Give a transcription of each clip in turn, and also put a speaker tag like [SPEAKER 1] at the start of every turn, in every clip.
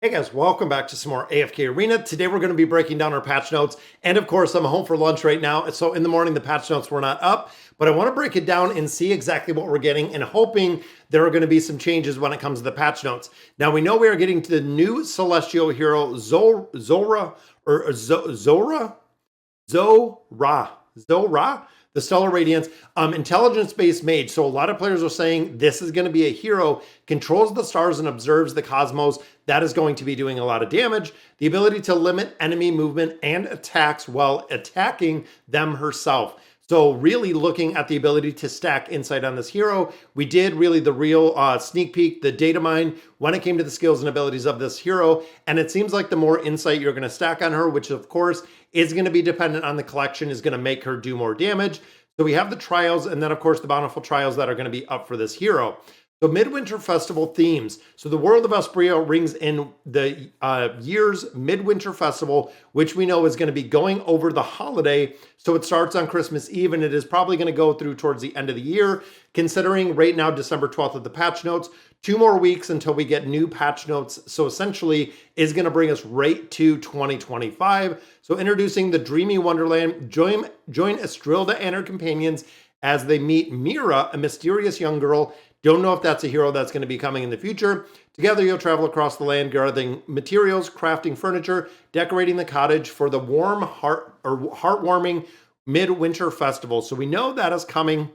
[SPEAKER 1] Hey guys, welcome back to some more AFK Arena. Today we're going to be breaking down our patch notes. And of course, I'm home for lunch right now. So in the morning, the patch notes were not up, but I want to break it down and see exactly what we're getting and hoping there are going to be some changes when it comes to the patch notes. Now we know we are getting to the new Celestial hero, Zora, the Stellar Radiance, intelligence-based mage. So a lot of players are saying this is going to be a hero, controls the stars and observes the cosmos. That is going to be doing a lot of damage. The ability to limit enemy movement and attacks while attacking them herself. So really looking at the ability to stack insight on this hero. We did really the real sneak peek, the data mine when it came to the skills and abilities of this hero. And it seems like the more insight you're going to stack on her, which of course is going to be dependent on the collection, is going to make her do more damage. So we have the trials and then of course the bountiful trials that are going to be up for this hero. So Midwinter Festival themes. So the world of Esprio rings in the year's Midwinter Festival, which we know is going to be going over the holiday. So it starts on Christmas Eve and it is probably going to go through towards the end of the year, considering right now December 12th of the patch notes. 2 more weeks until we get new patch notes. So essentially is going to bring us right to 2025. So introducing the Dreamy Wonderland, join Estrilda and her companions as they meet Mira, a mysterious young girl. Don't know if that's a hero that's going to be coming in the future. Together, you'll travel across the land, gathering materials, crafting furniture, decorating the cottage for the heartwarming Midwinter Festival. So we know that is coming.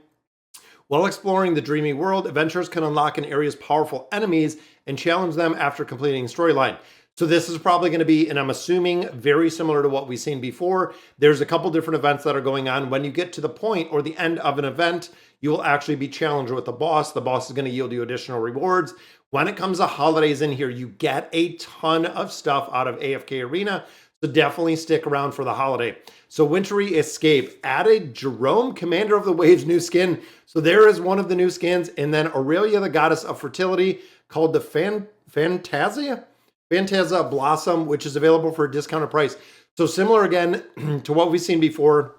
[SPEAKER 1] While exploring the dreamy world, adventurers can unlock an area's powerful enemies and challenge them after completing storyline. So this is probably going to be, and I'm assuming, very similar to what we've seen before. There's a couple different events that are going on. When you get to the point or the end of an event, you will actually be challenged with the boss. The boss is going to yield you additional rewards. When it comes to holidays in here, you get a ton of stuff out of AFK Arena. So definitely stick around for the holiday. So Wintry Escape added Jerome, Commander of the Waves, new skin. So there is one of the new skins. And then Aurelia, the Goddess of Fertility, called the Phantasia Blossom, which is available for a discounted price. So similar again to what we've seen before.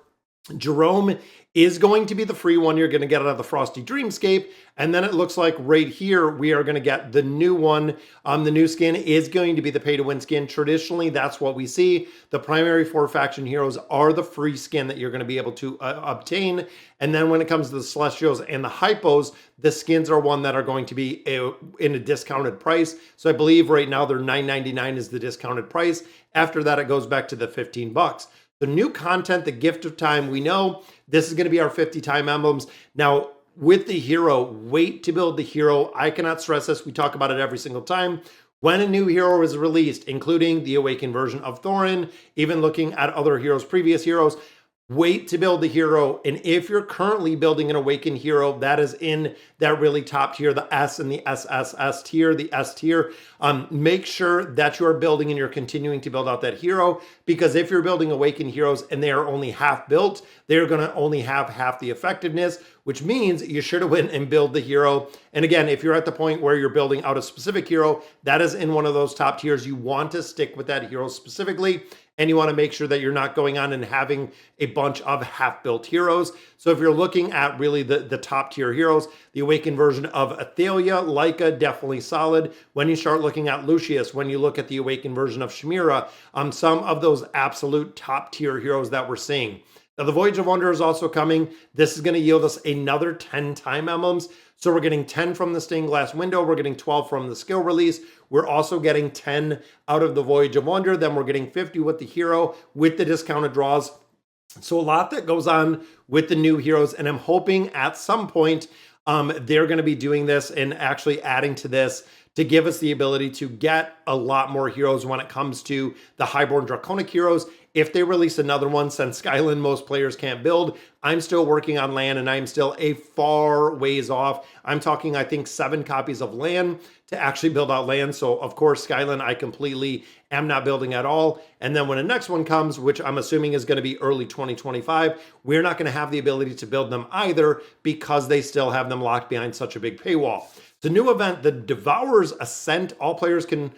[SPEAKER 1] Jerome is going to be the free one you're going to get out of the Frosty Dreamscape. And then it looks like right here, we are going to get the new one. The new skin is going to be the pay-to-win skin. Traditionally, that's what we see. The primary 4 faction heroes are the free skin that you're going to be able to obtain. And then when it comes to the Celestials and the Hippos, the skins are one that are going to be in a discounted price. So I believe right now they're $9.99 is the discounted price. After that, it goes back to the $15. The new content, the Gift of Time, we know this is going to be our 50 time emblems. Now, with the hero, wait to build the hero. I cannot stress this. We talk about it every single time. When a new hero is released, including the Awakened version of Thorin, even looking at other heroes, previous heroes, wait to build the hero. And if you're currently building an Awakened hero that is in that really top tier, the S and the SSS tier, the S tier, make sure that you are building and you're continuing to build out that hero, because if you're building Awakened heroes and they are only half built, they're going to only have half the effectiveness, which means you should have went and build the hero. And again, if you're at the point where you're building out a specific hero that is in one of those top tiers, you want to stick with that hero specifically. And you want to make sure that you're not going on and having a bunch of half-built heroes. So if you're looking at really the top tier heroes, the Awakened version of Athalia, Lyca, definitely solid. When you start looking at Lucius, when you look at the Awakened version of Shamira, some of those absolute top tier heroes that we're seeing. Now the Voyage of Wonder is also coming. This is going to yield us another 10 time emblems. So we're getting 10 from the stained glass window. We're getting 12 from the skill release. We're also getting 10 out of the Voyage of Wonder. Then we're getting 50 with the hero with the discounted draws. So a lot that goes on with the new heroes. And I'm hoping at some point they're going to be doing this and actually adding to this to give us the ability to get a lot more heroes when it comes to the Highborn Draconic heroes. If they release another one, since Skyland most players can't build, I'm still working on land and I'm still a far ways off. I'm talking, I think, 7 copies of land to actually build out land. So of course, Skyland, I completely am not building at all. And then when the next one comes, which I'm assuming is going to be early 2025, we're not going to have the ability to build them either because they still have them locked behind such a big paywall. The new event, the Devourer's Ascent, all players can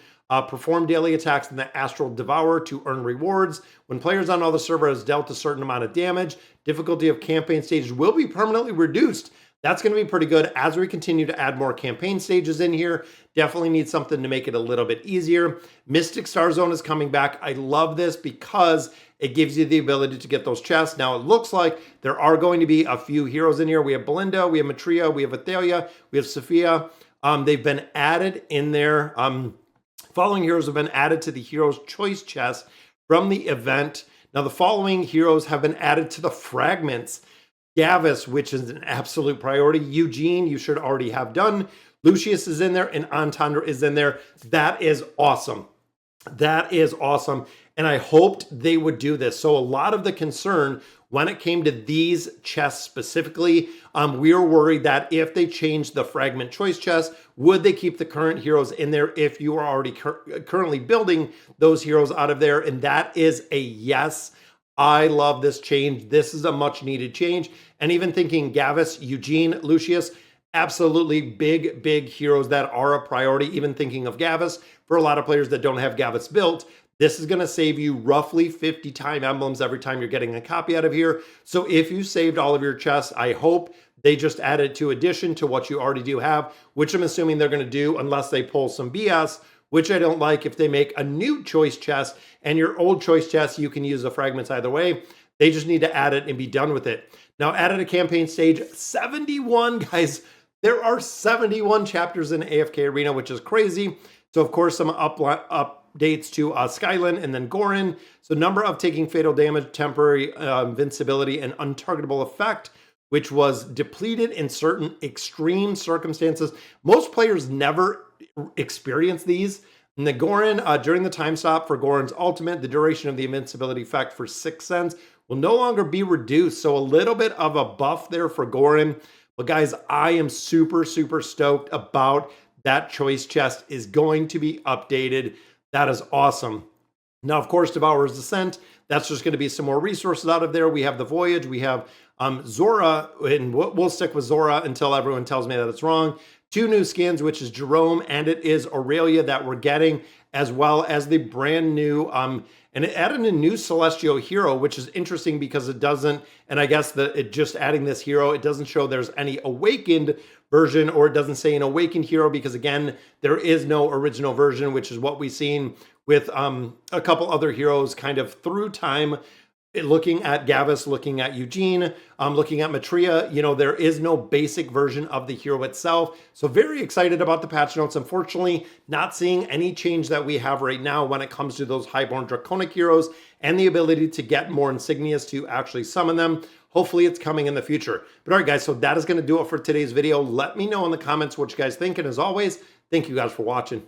[SPEAKER 1] perform daily attacks in the Astral Devourer to earn rewards. When players on all the server has dealt a certain amount of damage, difficulty of campaign stages will be permanently reduced. That's going to be pretty good as we continue to add more campaign stages in here. Definitely need something to make it a little bit easier. Mystic Starzone is coming back. I love this because it gives you the ability to get those chests. Now it looks like there are going to be a few heroes in here. We have Belinda, we have Matria, we have Athalia, we have Sophia. They've been added in there. Following heroes have been added to the Heroes Choice chest from the event. Now the following heroes have been added to the fragments. Gavis, which is an absolute priority. Eugene, you should already have done. Lucius is in there, and Entendre is in there. That is awesome. That is awesome. And I hoped they would do this. So a lot of the concern when it came to these chests specifically, we were worried that if they changed the fragment choice chest, would they keep the current heroes in there if you are already currently building those heroes out of there? And that is a yes. I love this change. This is a much needed change. And even thinking Gavis, Eugene, Lucius, absolutely big heroes that are a priority. Even thinking of Gavis, for a lot of players that don't have Gavis built, this is going to save you roughly 50 time emblems every time you're getting a copy out of here. So if you saved all of your chests, I hope they just added to addition to what you already do have, which I'm assuming they're going to do unless they pull some BS, which I don't like. If they make a new choice chest and your old choice chest, you can use the fragments either way. They just need to add it and be done with it. Now, added a campaign stage 71, guys. There are 71 chapters in AFK Arena, which is crazy. So, of course, some updates to Skyland and then Gorin. So, number of taking fatal damage, temporary invincibility, and untargetable effect, which was depleted in certain extreme circumstances. Most players never experience these. In the Gorin, during the time stop for Gorin's ultimate, the duration of the invincibility effect for 6 cents will no longer be reduced. So a little bit of a buff there for Gorin. But guys, I am super stoked about that choice chest is going to be updated. That is awesome. Now, of course, Devourer's Ascent, that's just going to be some more resources out of there. We have the Voyage, we have Zora, and we'll stick with Zora until everyone tells me that it's wrong. 2 new skins, which is Jerome and it is Aurelia that we're getting, as well as the brand new, and it added a new Celestial hero, which is interesting because it doesn't, and I guess that it just adding this hero, it doesn't show there's any awakened version, or it doesn't say an awakened hero because again, there is no original version, which is what we've seen with a couple other heroes kind of through time. Looking at Gavis, looking at Eugene, looking at Matria, you know, there is no basic version of the hero itself. So very excited about the patch notes. Unfortunately, not seeing any change that we have right now when it comes to those Highborn Draconic heroes and the ability to get more insignias to actually summon them. Hopefully it's coming in the future. But all right, guys, so that is going to do it for today's video. Let me know in the comments what you guys think. And as always, thank you guys for watching.